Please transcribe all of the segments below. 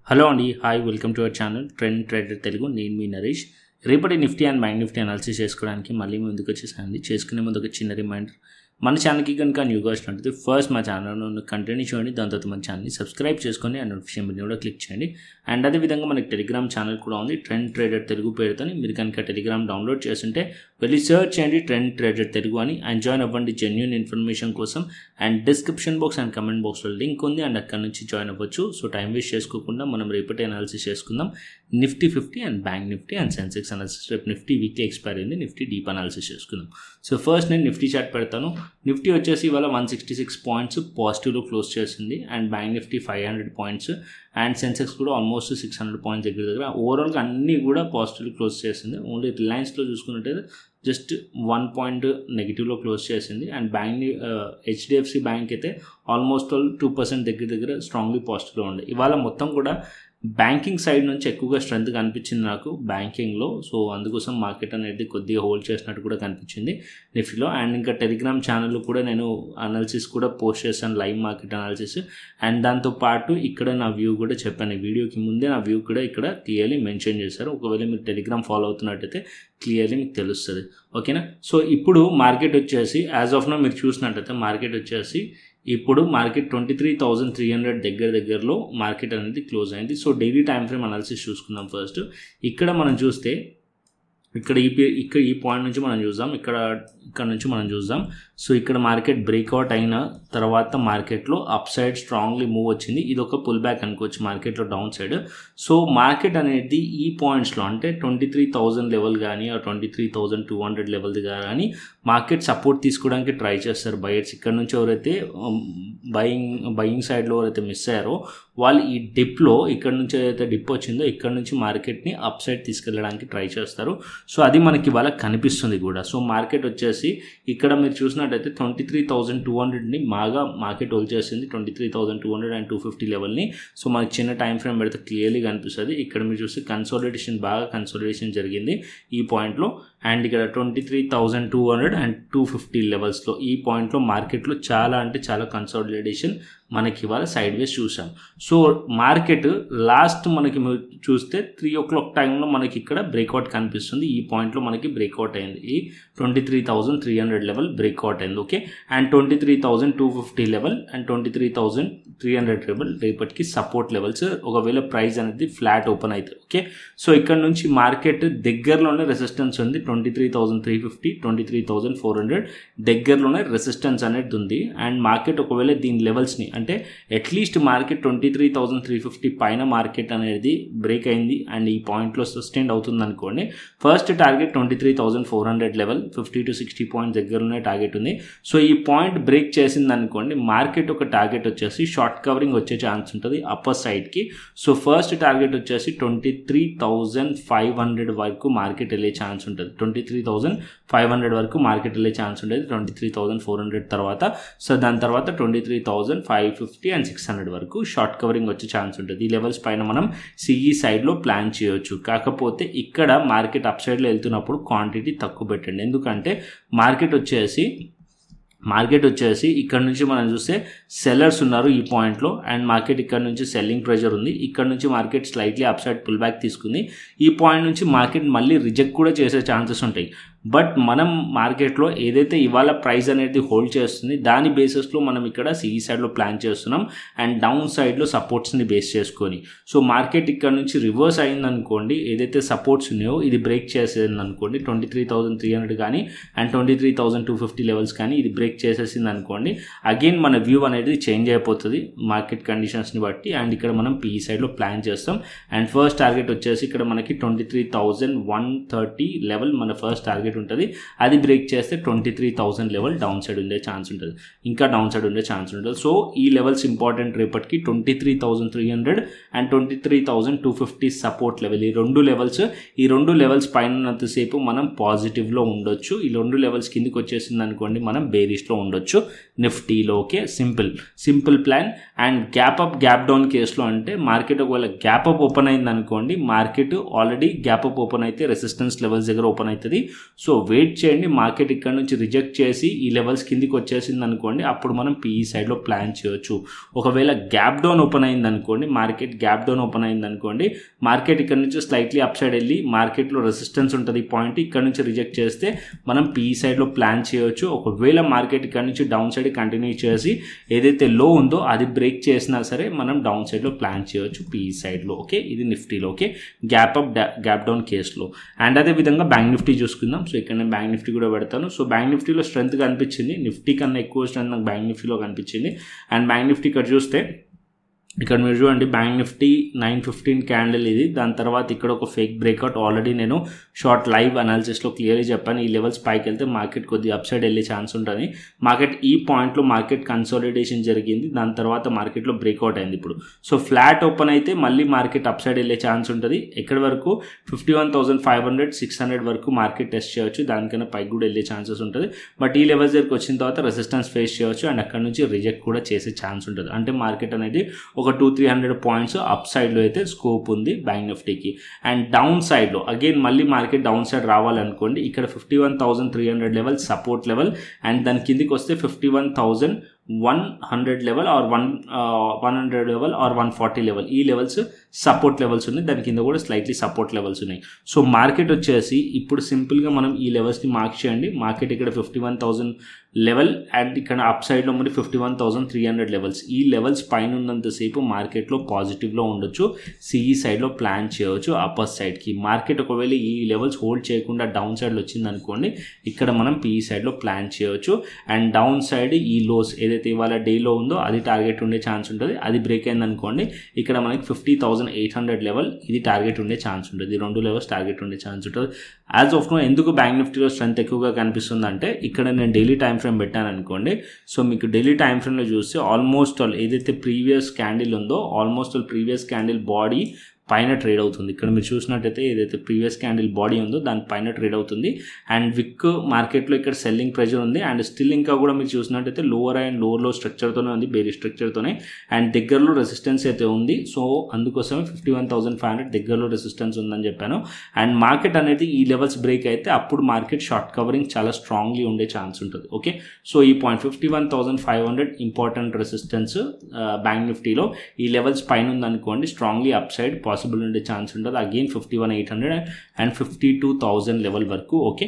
Hello అండి, hi, welcome to our channel trend trader Telugu. నేను మీ నరేష్. రేపటి Nifty and bank Nifty analysis చేసుకోవడానికి మళ్ళీ ముందుకు వచ్చేసానండి. చేసుకునే ముందు ఒక చిన్న రిమైండర్, మన ఛానల్కి కనుక న్యూగా వచ్చినట్లయితే ఫస్ట్ మా ఛానల్లో ఉన్న కంటెంట్ చూడండి, దాని తర్వాత మన ఛానల్ని సబ్స్క్రైబ్ చేసుకొని అండ్ నోటిఫికేషన్ బిల్ని కూడా క్లిక్ చేయండి. అండ్ అదేవిధంగా మనకి టెలిగ్రామ్ ఛానల్ కూడా ఉంది, ట్రెండ్ ట్రేడర్ తెలుగు పేరుతో. మీరు కనుక టెలిగ్రామ్ డౌన్లోడ్ చేస్తుంటే వెళ్ళి సర్చ్ చేయండి ట్రెండ్ ట్రేడర్ తెలుగు అని, అండ్ జాయిన్ అవ్వండి జెన్యూన్ ఇన్ఫర్మేషన్ కోసం. And description box and comment బాక్స్లో లింక్ ఉంది, అండ్ అక్కడ నుంచి జాయిన్ అవ్వచ్చు. సో టైం వేస్ట్ చేసుకోకుండా మనం రేపటి అనాలిసిస్ చేసుకుందాం. Nifty 50 and bank Nifty and Sensex analysis. రేపు నిఫ్టీ వీక్లీ ఎక్స్పైర్ అయింది, నిఫ్టీ డీప్ అనాలిసిస్ చేసుకుందాం. సో ఫస్ట్ నేను నిఫ్టీ చార్ట్ పెడతాను. నిఫ్టీ వచ్చేసి ఇవాళ 166 పాయింట్స్ పాజిటివ్లో క్లోజ్ చేసింది, and bank Nifty 500 points, and Sensex కూడా ఆల్మోస్ట్ 600 పాయింట్స్ దగ్గర ఓవరాల్గా అన్నీ కూడా పాజిటివ్లో క్లోజ్ చేసింది. ఓన్లీ రిలయన్స్లో చూసుకున్నట్టయితే జస్ట్ 1 పాయింట్ నెగిటివ్లో క్లోజ్ చేసింది. అండ్ హెచ్డిఎఫ్సి బ్యాంక్ అయితే ఆల్మోస్ట్ 2% దగ్గర స్ట్రాంగ్లీ పాజిటివ్లో ఉండే. ఇవాళ మొత్తం కూడా బ్యాంకింగ్ సైడ్ నుంచి ఎక్కువగా స్ట్రెంత్ కనిపించింది నాకు బ్యాంకింగ్లో. సో అందుకోసం మార్కెట్ అనేది కొద్దిగా హోల్డ్ చేసినట్టు కూడా కనిపించింది నిఫ్టీలో. అండ్ ఇంకా టెలిగ్రామ్ ఛానల్లో కూడా నేను అనాలిసిస్ కూడా పోస్ట్ చేశాను, లైవ్ మార్కెట్ అనాలిసిస్. అండ్ దాంతోపాటు ఇక్కడ నా వ్యూ కూడా చెప్పాను, వీడియోకి ముందే నా వ్యూ కూడా ఇక్కడ క్లియర్లీ మెన్షన్ చేశారు. ఒకవేళ మీరు టెలిగ్రామ్ ఫాలో అవుతున్నట్టయితే క్లియర్లీ మీకు తెలుస్తుంది, ఓకేనా. సో ఇప్పుడు మార్కెట్ వచ్చేసి యాజ్ ఆఫ్ నౌ మీరు చూసినట్టయితే మార్కెట్ వచ్చేసి ఇప్పుడు మార్కెట్ 23,300 దగ్గరలో మార్కెట్ అనేది క్లోజ్ అయింది. So daily time frame analysis చూసుకుందాం ఫస్ట్. ఇక్కడ మనం చూస్తే ఇక్కడ ఈ పాయింట్ నుంచి మనం చూద్దాం, ఇక్కడ నుంచి మనం చూద్దాం. సో ఇక్కడ మార్కెట్ బ్రేక్అవుట్ అయిన తర్వాత మార్కెట్లో అప్ సైడ్ స్ట్రాంగ్లీ మూవ్ వచ్చింది. ఇది ఒక పుల్ బ్యాక్ అనుకోవచ్చు మార్కెట్లో డౌన్ సైడ్. సో మార్కెట్ అనేది ఈ పాయింట్స్లో అంటే 23,000 లెవెల్ కానీ 23,200 లెవెల్ కానీ మార్కెట్ సపోర్ట్ తీసుకోవడానికి ట్రై చేస్తారు బయర్స్. ఇక్కడ నుంచి ఎవరైతే బయింగ్ సైడ్లో ఎవరైతే మిస్ అయ్యారో వాళ్ళు ఈ డిప్లో ఇక్కడ నుంచి ఏదైతే డిప్ వచ్చిందో ఇక్కడ నుంచి మార్కెట్ని అప్ సైడ్ తీసుకెళ్ళడానికి ట్రై చేస్తారు. సో అది మనకి ఇవాళ కనిపిస్తుంది కూడా. సో మార్కెట్ వచ్చేసి ఇక్కడ మీరు చూసినట్టయితే 23,200ని బాగా మార్కెట్ హోల్డ్ చేసింది, 23,200 అండ్ 250 లెవెల్ని. సో మనకి చిన్న టైం ఫ్రేమ్ పెడితే క్లియర్లీ కనిపిస్తుంది. ఇక్కడ మీరు చూస్తే బాగా కన్సాలిడేషన్ జరిగింది ఈ పాయింట్లో. అండ్ ఇక్కడ 23,200 అండ్ 250 లెవెల్స్లో ఈ పాయింట్లో మార్కెట్లో చాలా కన్సాలిడేషన్ మనకి ఇవాళ సైడ్ వేస్ చూసాం. సో మార్కెట్ లాస్ట్ మనకి చూస్తే 3 o'clock టైంలో మనకి ఇక్కడ బ్రేక్అవుట్ కనిపిస్తుంది. ఈ పాయింట్లో మనకి బ్రేక్అవుట్ అయింది, ఈ 23,300 లెవెల్ బ్రేక్అవుట్ అయింది, okay. And 23,250 level and 23,300 level రేపటికి సపోర్ట్ లెవెల్స్ ఒకవేళ ప్రైస్ అనేది ఫ్లాట్ ఓపెన్ అవుతుంది, ఓకే. సో ఇక్కడ నుంచి మార్కెట్ దగ్గరలోనే రెసిస్టెన్స్ ఉంది, 23,350 23,400 దగ్గరలోనే రెసిస్టెన్స్ అనేది ఉంది. అండ్ మార్కెట్ ఒకవేళ దీని లెవెల్స్ని అంటే అట్లీస్ట్ మార్కెట్ 23,350 పైన మార్కెట్ అనేది బ్రేక్ అయింది అండ్ ఈ పాయింట్లో సస్టైన్ అవుతుంది అనుకోండి, first target 23,400 level 50 to 60 points దగ్గరలోనే టార్గెట్ ఉంది. సో ఈ పాయింట్ బ్రేక్ చేసింది అనుకోండి, మార్కెట్ ఒక టార్గెట్ వచ్చేసి షార్ట్ కవరింగ్ వచ్చే ఛాన్స్ ఉంటుంది అప్పర్ సైడ్కి. సో ఫస్ట్ టార్గెట్ వచ్చేసి 23,500 వరకు మార్కెట్ వెళ్ళే ఛాన్స్ ఉంటుంది, 23,500 వరకు మార్కెట్ వెళ్ళే ఛాన్స్ ఉంటుంది 23,400 తర్వాత. సో దాని తర్వాత 23,550 అండ్ 600 వరకు షార్ట్ కవరింగ్ వచ్చే ఛాన్స్ ఉంటుంది. ఈ లెవెల్స్ పైన మనం సిఈ సైడ్లో ప్లాన్ చేయొచ్చు. కాకపోతే ఇక్కడ మార్కెట్ అప్ సైడ్లో వెళ్తున్నప్పుడు క్వాంటిటీ తక్కువ పెట్టండి, ఎందుకంటే మార్కెట్ వచ్చేసి ఇక్కడ నుంచి మనం చూస్తే సెల్లర్స్ ఉన్నారు ఈ పాయింట్లో, అండ్ మార్కెట్ ఇక్కడ నుంచి సెల్లింగ్ ప్రెషర్ ఉంది. ఇక్కడ నుంచి market slightly upside pull back తీసుకుంది. ఈ పాయింట్ నుంచి మార్కెట్ మళ్ళీ రిజెక్ట్ కూడా చేసే ఛాన్సెస్ ఉంటాయి. బట్ మనం మార్కెట్లో ఏదైతే ఇవాళ ప్రైస్ అనేది హోల్డ్ చేస్తుంది దాని బేసిస్లో మనం ఇక్కడ సిఈ సైడ్లో ప్లాన్ చేస్తున్నాం అండ్ డౌన్ సైడ్లో సపోర్ట్స్ని బేస్ చేసుకొని. సో మార్కెట్ ఇక్కడ నుంచి రివర్స్ అయిందనుకోండి, ఏదైతే సపోర్ట్స్ ఉన్నాయో ఇది బ్రేక్ చేసేది అనుకోండి 23,300 కానీ అండ్ 23,250 లెవెల్స్ కానీ ఇది బ్రేక్ చేసేసింది అనుకోండి, అగైన్ మన వ్యూ అనేది చేంజ్ అయిపోతుంది మార్కెట్ కండిషన్స్ని బట్టి. అండ్ ఇక్కడ మనం పిఈ సైడ్లో ప్లాన్ చేస్తాం. అండ్ ఫస్ట్ టార్గెట్ వచ్చేసి ఇక్కడ మనకి 23,130 లెవెల్ మన ఫస్ట్ టార్గెట్ ఉంటుంది. అది బ్రేక్ చేస్తే 23,000 లెవెల్ డౌన్ సైడ్ ఉండే ఛాన్స్ ఉంటుంది, ఇంకా డౌన్ సైడ్ ఉండే ఛాన్స్ ఉంటుంది. సో ఈ లెవెల్స్ ఇంపార్టెంట్ రేపటికి 23,300 అండ్ 23,250 సపోర్ట్ లెవెల్. ఈ రెండు లెవెల్స్ పైన ఉన్నంతసేపు మనం పాజిటివ్లో ఉండొచ్చు. ఈ రెండు లెవెల్స్ కిందికి వచ్చేసింది అనుకోండి మనం బేరిష్లో ఉండొచ్చు నిఫ్టీలో, okay. Simple plan. And gap up gap down కేసులో అంటే మార్కెట్ ఒకవేళ గ్యాప్ అప్ ఓపెన్ అయింది అనుకోండి, market already gap up open అయితే రెసిస్టెన్స్ లెవెల్స్ దగ్గర ఓపెన్ అవుతుంది. సో వెయిట్ చేయండి, మార్కెట్ ఇక్కడ నుంచి రిజెక్ట్ చేసి ఈ లెవెల్స్ కిందికి వచ్చేసింది అనుకోండి, అప్పుడు మనం పీఈ సైడ్లో ప్లాన్ చేయొచ్చు. ఒకవేళ గ్యాప్ డౌన్ ఓపెన్ అయింది అనుకోండి, మార్కెట్ గ్యాప్ డౌన్ ఓపెన్ అయింది అనుకోండి, మార్కెట్ ఇక్కడ నుంచి స్లైట్లీ అప్ సైడ్ వెళ్ళి మార్కెట్లో రెసిస్టెన్స్ ఉంటుంది పాయింట్, ఇక్కడ నుంచి రిజెక్ట్ చేస్తే మనం పీఈ సైడ్లో ప్లాన్ చేయొచ్చు. ఒకవేళ మార్కెట్ ఇక్కడ నుంచి డౌన్ సైడ్ కంటిన్యూ చేసి ఏదైతే లో ఉందో అది బ్రేక్ చేసినా సరే మనం డౌన్ సైడ్లో ప్లాన్ చేయొచ్చు పీఈ సైడ్లో. ఓకే, ఇది నిఫ్టీలో. Okay, gap up gap down కేసులో. అండ్ అదేవిధంగా బ్యాంక్ నిఫ్టీ చూసుకుందాం. సో ఇక్కడ నేను బ్యాంక్ నిఫ్టీ కూడా పెడతాను. సో బ్యాంక్ నిఫ్టీలో స్ట్రెంత్ కనిపించింది, నిఫ్టీ కన్నా ఎక్కువ స్ట్రెంత్ నాకు బ్యాంక్ నిఫ్టీలో కనిపించింది. అండ్ బ్యాంక్ నిఫ్టీ ఇక్కడ చూస్తే ఇక్కడ మీరు చూడండి, బ్యాంక్ నిఫ్టీ 915 క్యాండిల్ ఇది. దాని తర్వాత ఇక్కడ ఒక ఫేక్ బ్రేక్అవుట్. ఆల్రెడీ నేను షార్ట్ లైవ్ అనాలిసిస్లో క్లియర్గా చెప్పాను, ఈ లెవెల్స్ పైకి వెళ్తే మార్కెట్ కొద్దిగా అప్ సైడ్ వెళ్ళే ఛాన్స్ ఉంటుంది. మార్కెట్ ఈ పాయింట్లో మార్కెట్ కన్సాలిడేషన్ జరిగింది, దాని తర్వాత మార్కెట్లో బ్రేక్అవుట్ అయింది. ఇప్పుడు సో ఫ్లాట్ ఓపెన్ అయితే మళ్ళీ మార్కెట్ అప్ సైడ్ వెళ్ళే ఛాన్స్ ఉంటుంది. ఎక్కడి వరకు 51,500 600 వరకు మార్కెట్ టెస్ట్ చేయొచ్చు, దానికన్నా పైకి కూడా వెళ్ళే ఛాన్సెస్ ఉంటుంది. బట్ ఈ లెవెల్స్ దగ్గరికి వచ్చిన తర్వాత రెసిస్టెన్స్ ఫేస్ చేయొచ్చు అండ్ అక్కడ నుంచి రిజెక్ట్ కూడా చేసే ఛాన్స్ ఉంటుంది. అంటే మార్కెట్ అనేది ఒక 200-300 పాయింట్స్ అప్ సైడ్లో అయితే స్కోప్ ఉంది బ్యాంక్ నిఫ్టీకి. అండ్ డౌన్ సైడ్లో అగైన్ మళ్ళీ మార్కెట్ డౌన్ సైడ్ రావాలనుకోండి, ఇక్కడ 51,300 లెవెల్ సపోర్ట్ లెవెల్ అండ్ దాని కిందికి వస్తే 51,100 level or 100 level or 140 level, ఈ లెవెల్స్ సపోర్ట్ లెవెల్స్ ఉన్నాయి. దాని కింద కూడా స్లైట్లీ సపోర్ట్ లెవెల్స్ ఉన్నాయి. సో మార్కెట్ వచ్చేసి ఇప్పుడు సింపుల్గా మనం ఈ లెవెల్స్ని మార్క్ చేయండి. మార్కెట్ ఇక్కడ 51,000 లెవెల్ అండ్ ఇక్కడ అప్ సైడ్లో మరి 51,300 లెవెల్స్. ఈ లెవెల్స్ పైన ఉన్నంతసేపు మార్కెట్లో పాజిటివ్లో ఉండొచ్చు, సిఈ సైడ్లో ప్లాన్ చేయవచ్చు అప్పర్ సైడ్కి. మార్కెట్ ఒకవేళ ఈ లెవెల్స్ హోల్డ్ చేయకుండా డౌన్ సైడ్లో వచ్చింది అనుకోండి, ఇక్కడ మనం పీఈ సైడ్లో ప్లాన్ చేయవచ్చు. అండ్ డౌన్ సైడ్ ఈ లోస్ ఏదైతే ఇవాళ డేలో ఉందో అది టార్గెట్ ఉండే ఛాన్స్ ఉంటుంది. అది బ్రేక్ అయింది అనుకోండి, ఇక్కడ మనకి 50,800 లెవెల్ ఇది టార్గెట్ ఉండే ఛాన్స్ ఉంటుంది. ఈ రెండు లెవెల్స్ టార్గెట్ ఉండే ఛాన్స్ ఉంటుంది. యాజ్ ఆఫ్ నో ఎందుకు బ్యాంక్ నిఫ్టీలో స్ట్రెంత్ ఎక్కువగా కనిపిస్తుంది అంటే, ఇక్కడ నేను డైలీ టైం ఫ్రేమ్ పెట్టాను అనుకోండి. సో మీకు డైలీ టైం ఫ్రేమ్లో చూస్తే ఆల్మోస్ట్ ఆల్ ఏదైతే ప్రీవియస్ క్యాండిల్ ఉందో almost all previous candle body పైన ట్రేడ్ అవుతుంది. ఇక్కడ మీరు చూసినట్టయితే ఏదైతే ప్రీవియస్ క్యాండిల్ బాడీ ఉందో దాని పైన ట్రేడ్ అవుతుంది. అండ్ విక్ మార్కెట్లో ఇక్కడ సెల్లింగ్ ప్రెషర్ ఉంది. అండ్ స్టిల్ ఇంకా కూడా మీరు చూసినట్టయితే లోవర్ అండ్ లోవర్ లో స్ట్రక్చర్తోనే ఉంది, బేరీ స్ట్రక్చర్తోనే. అండ్ దగ్గరలో రెసిస్టెన్స్ అయితే ఉంది. సో అందుకోసమే 51,500 దగ్గరలో రెసిస్టెన్స్ ఉందని చెప్పాను. అండ్ మార్కెట్ అనేది ఈ లెవెల్స్ బ్రేక్ అయితే అప్పుడు మార్కెట్ షార్ట్ కవరింగ్ చాలా స్ట్రాంగ్లీ ఉండే ఛాన్స్ ఉంటుంది. ఓకే, సో ఈ పాయింట్ 51,500 ఇంపార్టెంట్ రెసిస్టెన్స్ బ్యాంక్ నిఫ్టీలో ఈ లెవెల్స్ పైన ఉందనుకోండి, స్ట్రాంగ్లీ అప్ సైడ్ పాసిబుల్ ఉండే ఛాన్స్ ఉంటుంది. అగైన్ 51,800 అండ్ 52,000 లెవెల్ వరకు. ఓకే,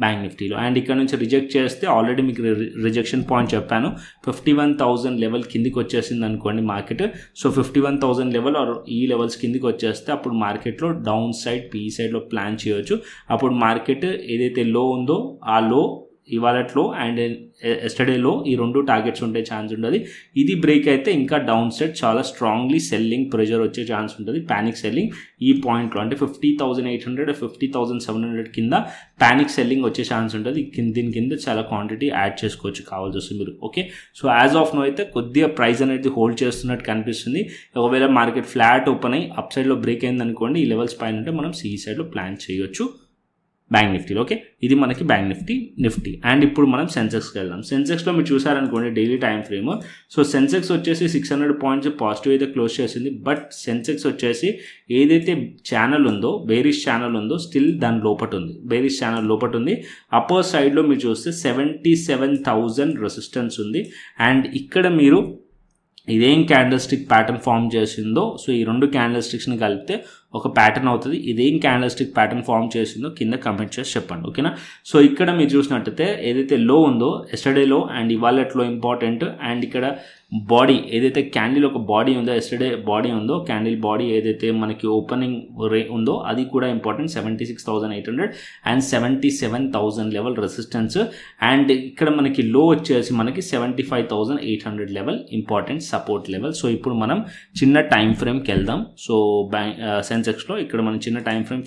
బ్యాంక్ నిఫ్టీలో. అండ్ ఇక్కడ నుంచి రిజెక్ట్ చేస్తే ఆల్రెడీ మీకు రిజెక్షన్ పాయింట్ చెప్పాను, 51,000 లెవెల్ కిందికి వచ్చేసింది అనుకోండి మార్కెట్. సో 51,000 లెవెల్ ఆర్ ఈ లెవెల్స్ కిందికి వచ్చేస్తే అప్పుడు మార్కెట్లో డౌన్ సైడ్ పీఈ సైడ్లో ప్లాన్ చేయొచ్చు. అప్పుడు మార్కెట్ ఏదైతే లో ఉందో ఆ లో ఇవాళట్లో అండ్ ఎస్టర్డేలో ఈ రెండు టార్గెట్స్ ఉండే ఛాన్స్ ఉంటుంది. ఇది బ్రేక్ అయితే ఇంకా డౌన్ సైడ్ చాలా స్ట్రాంగ్లీ సెల్లింగ్ ప్రెషర్ వచ్చే ఛాన్స్ ఉంటుంది, ప్యానిక్ సెల్లింగ్ ఈ పాయింట్లో. అంటే 50,800 50,700 కింద ప్యానిక్ సెల్లింగ్ వచ్చే ఛాన్స్ ఉంటుంది. దీని కింద చాలా క్వాంటిటీ యాడ్ చేసుకోవచ్చు కావాల్సి వస్తుంది మీరు. Okay, so as of now అయితే కొద్దిగా ప్రైస్ అనేది హోల్డ్ చేస్తున్నట్టు కనిపిస్తుంది. ఒకవేళ మార్కెట్ ఫ్లాట్ ఓపెన్ అయ్యి అప్ సైడ్లో బ్రేక్ అయింది అనుకోండి, ఈ లెవెల్స్ పైన ఉంటే మనం సిఈ సైడ్లో ప్లాన్ చేయొచ్చు బ్యాంక్ నిఫ్టీలో. ఓకే, ఇది మనకి బ్యాంక్ నిఫ్టీ. అండ్ ఇప్పుడు మనం సెన్సెక్స్కి వెళ్దాం. సెన్సెక్స్లో మీరు చూసారనుకోండి daily time frame. So Sensex వచ్చేసి 600 పాయింట్స్ పాజిటివ్ అయితే క్లోజ్ చేసింది. బట్ సెన్సెక్స్ వచ్చేసి ఏదైతే ఛానల్ ఉందో బేరిష్ ఛానల్ ఉందో స్టిల్ దాని లోపట ఉంది, బేరిష్ ఛానల్ లోపట ఉంది. అప్పర్ సైడ్లో మీరు చూస్తే 77,000 రెసిస్టెన్స్ ఉంది. అండ్ ఇక్కడ మీరు ఇదేం క్యాండిల్ స్టిక్ ప్యాటర్న్ ఫామ్ చేసిందో, సో ఈ రెండు క్యాండిల్ స్టిక్స్ని కలిపితే ఒక ప్యాటర్న్ అవుతుంది. ఇదేం క్యాండిల్ స్టిక్ ప్యాటర్న్ ఫామ్ చేసిందో కింద కమెంట్ చేసి చెప్పండి. ఓకేనా, సో ఇక్కడ మీరు చూసినట్టయితే ఏదైతే లో ఉందో ఎస్టర్డే లో అండ్ ఇవాళట్లో ఇంపార్టెంట్. అండ్ ఇక్కడ బాడీ ఏదైతే క్యాండిల్ ఒక బాడీ ఉందో ఎస్టర్డే బాడీ ఉందో క్యాండిల్ బాడీ ఏదైతే మనకి ఓపెనింగ్ ఉందో అది కూడా important. 76,800 and 77,000 level resistance. And ఇక్కడ మనకి లో వచ్చేసి మనకి 75,800 level important support level. So ఇప్పుడు మనం చిన్న టైం ఫ్రేమ్కి వెళ్దాం. సో సెన్సెక్స్లో ఇక్కడ మనం చిన్న time frame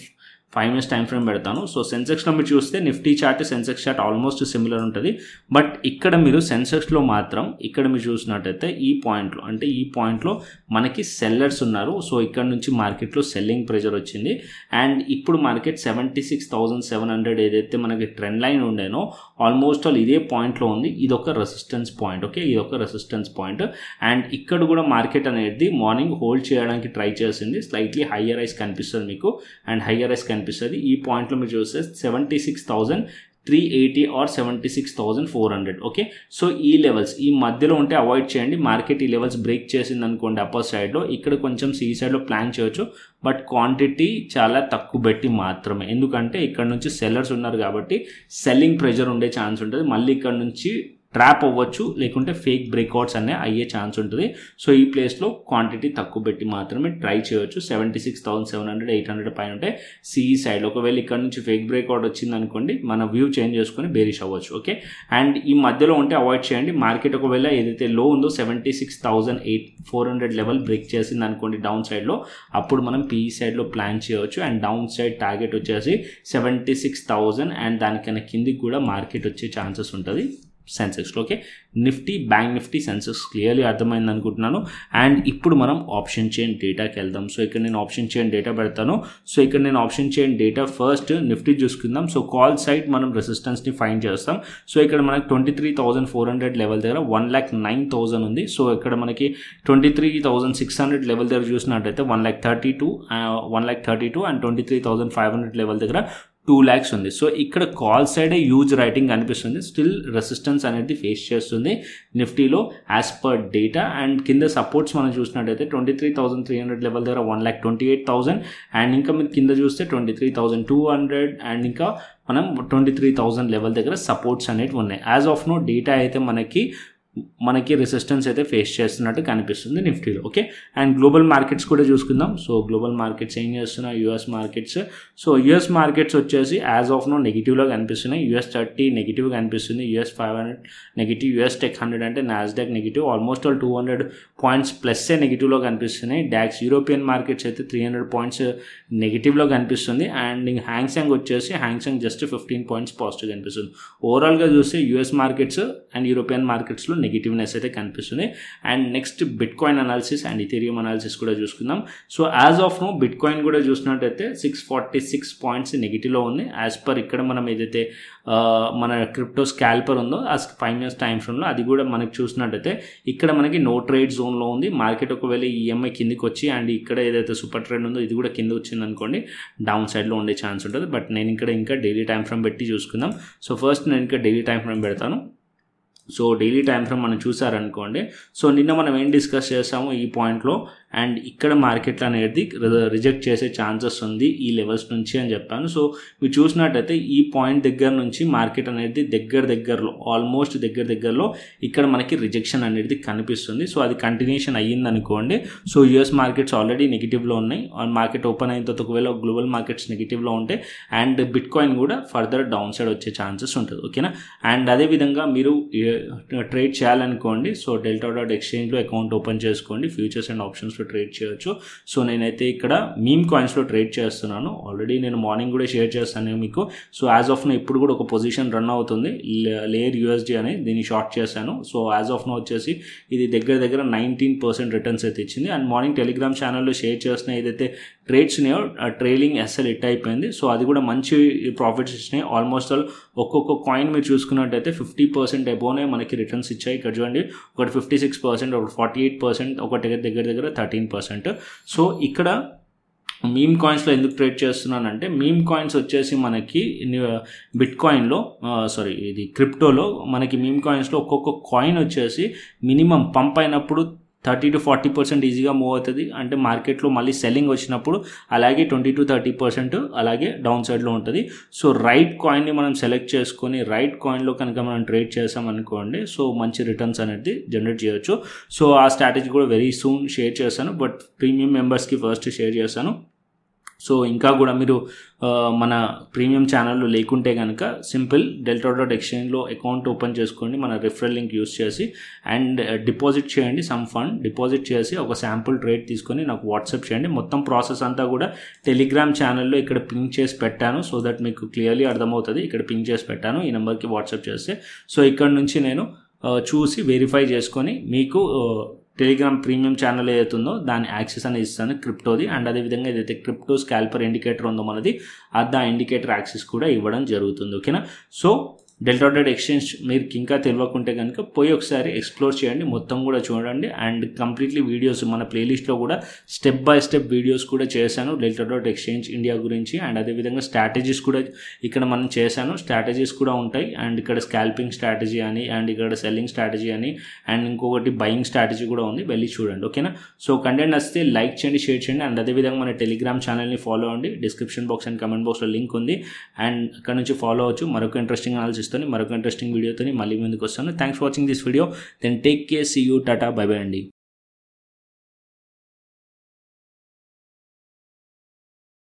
5 minutes time frame పెడతాను. సో సెన్సెక్స్లో మీరు చూస్తే Nifty chart Sensex chart almost similar ఉంటుంది. బట్ ఇక్కడ మీరు సెన్సెక్స్లో మాత్రం ఇక్కడ మీరు చూసినట్టయితే ఈ పాయింట్లో అంటే ఈ పాయింట్లో మనకి సెల్లర్స్ ఉన్నారు. సో ఇక్కడ నుంచి మార్కెట్లో సెల్లింగ్ ప్రెషర్ వచ్చింది. అండ్ ఇప్పుడు మార్కెట్ 76,700 ఏదైతే మనకి ట్రెండ్ లైన్ ఉండేనో ఆల్మోస్ట్ ఆల్ ఇదే పాయింట్లో ఉంది. ఇది ఒక రెసిస్టెన్స్ పాయింట్. ఓకే, ఇది ఒక రెసిస్టెన్స్ పాయింట్. అండ్ ఇక్కడ కూడా మార్కెట్ అనేది మార్నింగ్ హోల్డ్ చేయడానికి ట్రై చేసింది. స్లైట్లీ హయ్యర్ రైస్ కనిపిస్తుంది మీకు. అండ్ హయ్యర్ రైస్ కనిపిస్తుంది. ఈ పాయింట్లో మీరు చూస్తే 76,380 ఆర్ 76,400. ఓకే, సో ఈ లెవెల్స్ ఈ మధ్యలో ఉంటే అవాయిడ్ చేయండి. మార్కెట్ ఈ లెవెల్స్ బ్రేక్ చేసింది అనుకోండి అప్పర్ సైడ్లో, ఇక్కడ కొంచెం సి సైడ్లో ప్లాన్ చేయొచ్చు, బట్ క్వాంటిటీ చాలా తక్కువ పెట్టి మాత్రమే. ఎందుకంటే ఇక్కడ నుంచి సెల్లర్స్ ఉన్నారు కాబట్టి సెల్లింగ్ ప్రెషర్ ఉండే ఛాన్స్ ఉంటుంది. మళ్ళీ ఇక్కడ నుంచి ట్రాప్ అవ్వచ్చు, లేకుంటే ఫేక్ బ్రేక్అవుట్స్ అనే అయ్యే ఛాన్స్ ఉంటుంది. సో ఈ ప్లేస్లో క్వాంటిటీ తక్కువ పెట్టి మాత్రమే ట్రై చేయొచ్చు. 76,700 800 పైన ఉంటే సిఈ సైడ్. ఒకవేళ ఇక్కడ నుంచి ఫేక్ బ్రేక్అవుట్ వచ్చింది అనుకోండి, మన వ్యూ చేంజ్ చేసుకొని బేరిష్ అవ్వచ్చు. ఓకే, అండ్ ఈ మధ్యలో ఉంటే అవాయిడ్ చేయండి. మార్కెట్ ఒకవేళ ఏదైతే లో ఉందో 76,400 లెవెల్ బ్రేక్ చేసింది అనుకోండి డౌన్ సైడ్లో, అప్పుడు మనం పిఈ సైడ్లో ప్లాన్ చేయవచ్చు. అండ్ డౌన్ సైడ్ టార్గెట్ వచ్చేసి 76,000 అండ్ దానికన్నా కిందికి కూడా మార్కెట్ వచ్చే ఛాన్సెస్ ఉంటుంది సెన్సెక్స్లో. Okay, Nifty, bank Nifty, Sensex clearly అర్థమైంది అనుకుంటున్నాను. అండ్ ఇప్పుడు మనం ఆప్షన్ చైన్ డేటాకి వెళ్దాం. సో ఇక్కడ నేను ఆప్షన్ చైన్ డేటా పెడతాను. సో ఇక్కడ నేను option chain data first Nifty చూసుకుందాం. సో కాల్ సైడ్ మనం రెసిస్టెన్స్ని ఫైండ్ చేస్తాం. సో ఇక్కడ మనకి 23,400 లెవెల్ దగ్గర 1,09,000 ఉంది. సో ఇక్కడ మనకి 23,600 లెవెల్ దగ్గర చూసినట్టయితే 1,32 అండ్ 23,500 లెవెల్ దగ్గర 2 lakhs ఉంది. సో ఇక్కడ కాల్ సైడే హ్యూజ్ రైటింగ్ కనిపిస్తుంది. స్టిల్ రెసిస్టెన్స్ అనేది ఫేస్ చేస్తుంది నిఫ్టీలో యాజ్ పర్ డేటా. అండ్ కింద సపోర్ట్స్ మనం చూసినట్టయితే 23,300 లెవెల్ దగ్గర 1,28,000 అండ్ ఇంకా మీరు కింద చూస్తే 23,200 అండ్ ఇంకా మనం 23,000 లెవెల్ దగ్గర సపోర్ట్స్ అనేవి ఉన్నాయి. యాజ్ ఆఫ్ నో డేటా అయితే మనకి రెసిస్టెన్స్ అయితే ఫేస్ చేస్తున్నట్టు కనిపిస్తుంది నిఫ్టీలో. ఓకే, అండ్ గ్లోబల్ మార్కెట్స్ కూడా చూసుకుందాం. సో గ్లోబల్ మార్కెట్స్ ఏం చేస్తున్నాయి, US markets. So US markets వచ్చేసి యాజ్ ఆఫ్ నో నెగిటివ్లో కనిపిస్తున్నాయి. US30 నెగిటివ్ కనిపిస్తుంది, US 500 నెగిటివ్, US Tech 100 అంటే Nasdaq negative, almost all 200 points ప్లస్సే నెగిటివ్లో కనిపిస్తున్నాయి. డాక్స్ యూరోపియన్ మార్కెట్స్ అయితే 300 పాయింట్స్ నెగిటివ్లో కనిపిస్తుంది. అండ్ హ్యాంగ్సెంగ్ వచ్చేసి హ్యాంగ్సెంగ్ జస్ట్ 15 పాయింట్స్ పాజిటివ్ కనిపిస్తుంది. ఓవరాల్గా చూస్తే యూఎస్ మార్కెట్స్ అండ్ యూరోపియన్ మార్కెట్స్లో నెగిటివ్నెస్ అయితే కనిపిస్తుంది. And next bitcoin analysis and Ethereum analysis కూడా చూసుకుందాం. So as of now bitcoin కూడా చూసినట్టయితే 646 పాయింట్స్ నెగిటివ్లో ఉంది. యాజ్ పర్ ఇక్కడ మనం ఏదైతే మన క్రిప్టో స్కాల్పర్ ఉందో ఆ 5 minutes టైం ఫ్రేమ్లో అది కూడా మనకి చూసినట్టయితే ఇక్కడ మనకి నో ట్రేడ్ జోన్లో ఉంది. మార్కెట్ ఒకవేళ ఈఎంఐ కిందికి వచ్చి అండ్ ఇక్కడ ఏదైతే సూపర్ ట్రెండ్ ఉందో ఇది కూడా కింద వచ్చింది అనుకోండి, డౌన్ సైడ్లో ఉండే ఛాన్స్ ఉంటుంది. బట్ నేను ఇక్కడ ఇంకా డైలీ టైం ఫ్రేమ్ పెట్టి చూసుకుందాం. సో ఫస్ట్ నేను ఇంకా డైలీ టైం ఫ్రేమ్ పెడతాను. సో డైలీ టైం ఫ్రేమ్ మనం చూసారనుకోండి. సో నిన్న మనం ఏం డిస్కస్ చేసాము ఈ పాయింట్లో, అండ్ ఇక్కడ మార్కెట్ అనేది రిజెక్ట్ చేసే ఛాన్సెస్ ఉంది ఈ లెవెల్స్ నుంచి అని చెప్పాను. సో మీరు చూసినట్టయితే ఈ పాయింట్ దగ్గర నుంచి మార్కెట్ అనేది దగ్గరలో ఆల్మోస్ట్ దగ్గరలో ఇక్కడ మనకి రిజెక్షన్ అనేది కనిపిస్తుంది. సో అది కంటిన్యూషన్ అయ్యింది అనుకోండి. సో యూఎస్ మార్కెట్స్ ఆల్రెడీ నెగిటివ్లో ఉన్నాయి. మార్కెట్ ఓపెన్ అయిన తర్వాత ఒకవేళ గ్లోబల్ మార్కెట్స్ నెగిటివ్లో ఉంటే అండ్ బిట్ కాయిన్ కూడా ఫర్దర్ డౌన్ సైడ్ వచ్చే ఛాన్సెస్ ఉంటుంది. ఓకేనా, అండ్ అదేవిధంగా మీరు ట్రేడ్ చేయాలనుకోండి. సో delta.exchangeలో అకౌంట్ ఓపెన్ చేసుకోండి, ఫ్యూచర్స్ అండ్ ఆప్షన్స్లో ట్రేడ్ చేయొచ్చు. సో నేనైతే ఇక్కడ మీమ్ కాయిన్స్లో ట్రేడ్ చేస్తున్నాను. ఆల్రెడీ నేను మార్నింగ్ కూడా షేర్ చేస్తాను మీకు. సో యాజ్ ఆఫ్ నో ఇప్పుడు కూడా ఒక పొజిషన్ రన్ అవుతుంది, లేయర్ USD అని, దీన్ని షార్ట్ చేశాను. సో యాజ్ ఆఫ్ నో వచ్చేసి ఇది దగ్గర 19% రిటర్న్స్ అయితే ఇచ్చింది. అండ్ మార్నింగ్ టెలిగ్రామ్ ఛానల్లో షేర్ చేసిన ఏదైతే ట్రేడ్స్ ఉన్నాయో ట్రైలింగ్ SL హిట్ అయిపోయింది. సో అది కూడా మంచి ప్రాఫిట్స్ ఇచ్చినాయి. ఆల్మోస్ట్ ఆల్ ఒక్కొక్క కాయిన్ మీరు చూసుకున్నట్టయితే 50% అబోనే మనకి రిటర్న్స్ ఇచ్చాయి. ఇక్కడ చూడండి, ఒకటి 56%, ఒకటి 48%, ఒకటి దగ్గర 13%. సో ఇక్కడ మీమ్ కాయిన్స్లో ఎందుకు ట్రేడ్ చేస్తున్నానంటే మీమ్ కాయిన్స్ వచ్చేసి మనకి బిట్ కాయిన్లో ఇది క్రిప్టోలో మనకి మీమ్ కాయిన్స్లో ఒక్కొక్క కాయిన్ వచ్చేసి మినిమం పంప్ అయినప్పుడు 30 to 40% ఈజీగా మూవ్ అవుతుంది. అంటే మార్కెట్లో మళ్ళీ సెల్లింగ్ వచ్చినప్పుడు అలాగే 20 to 30% అలాగే డౌన్ సైడ్లో ఉంటుంది. సో రైట్ కాయిన్ని మనం సెలెక్ట్ చేసుకొని రైట్ కాయిన్లో కనుక మనం ట్రేడ్ చేసామనుకోండి, సో మంచి రిటర్న్స్ అనేది జనరేట్ చేయొచ్చు. సో ఆ స్ట్రాటజీ కూడా వెరీ సూన్ షేర్ చేస్తాను, బట్ ప్రీమియం మెంబర్స్కి ఫస్ట్ షేర్ చేస్తాను. సో ఇంకా కూడా మీరు మన ప్రీమియం ఛానల్లో లేకుంటే కనుక సింపుల్ delta.exchangeలో అకౌంట్ ఓపెన్ చేసుకోండి, మన రిఫరల్ లింక్ యూస్ చేసి, అండ్ డిపాజిట్ చేయండి. సమ్ ఫండ్ డిపాజిట్ చేసి ఒక శాంపుల్ ట్రేడ్ తీసుకొని నాకు వాట్సాప్ చేయండి. మొత్తం ప్రాసెస్ అంతా కూడా టెలిగ్రామ్ ఛానల్లో ఇక్కడ పింక్ చేసి పెట్టాను. సో దట్ మీకు క్లియర్లీ అర్థమవుతుంది. ఇక్కడ పింక్ చేసి పెట్టాను, ఈ నెంబర్కి వాట్సాప్ చేస్తే. సో ఇక్కడ నుంచి నేను చూసి వెరిఫై చేసుకొని మీకు టెలిగ్రామ్ ప్రీమియం ఛానల్ ఏదైతుందో దాని యాక్సెస్ అనేది ఇస్తాను క్రిప్టోది. అండ్ అదేవిధంగా ఏదైతే క్రిప్టో స్కాల్పర్ ఇండికేటర్ ఉందో మనది, ఆ ఇండికేటర్ యాక్సెస్ కూడా ఇవ్వడం జరుగుతుంది. ఓకేనా, సో డెల్టా డాట్ ఎక్స్చేంజ్ మీరు ఇంకా తెలియకుంటే కనుక పోయి ఒకసారి ఎక్స్ప్లోర్ చేయండి, మొత్తం కూడా చూడండి. అండ్ కంప్లీట్లీ వీడియోస్ మన ప్లేలిస్ట్లో కూడా స్టెప్ బై స్టెప్ వీడియోస్ కూడా చేశాను డెల్టా డాట్ ఎక్స్చేంజ్ ఇండియా గురించి. అండ్ అదేవిధంగా స్ట్రాటజీస్ కూడా ఇక్కడ మనం చేశాను, స్ట్రాటజీస్ కూడా ఉంటాయి. అండ్ ఇక్కడ స్కాల్పింగ్ స్ట్రాటజీ అని, అండ్ ఇక్కడ సెల్లింగ్ స్ట్రాటజీ అని, అండ్ ఇంకొకటి బయింగ్ స్ట్రాటజీ కూడా ఉంది, వెళ్ళి చూడండి. ఓకేనా? సో కంటెంట్ నచ్చితే లైక్ చేయండి, షేర్ చేయండి. అండ్ అదేవిధంగా మన టెలిగ్రామ్ ఛానల్ని ఫాలో అవ్వండి, డిస్క్రిప్షన్ బాక్స్ అండ్ కమెంట్ బాక్స్లో లింక్ ఉంది. అండ్ అక్కడ నుంచి ఫాలో అవ్వచ్చు. మరొక ఇంట్రెస్టింగ్ అనాలిసిస్తో మరొక ఇంట్రెస్టింగ్ వీడియోతో మళ్ళీ ముందుకు వస్తాను. Thanks for watching this video. Then take care, see you, tata, bye bye అండి.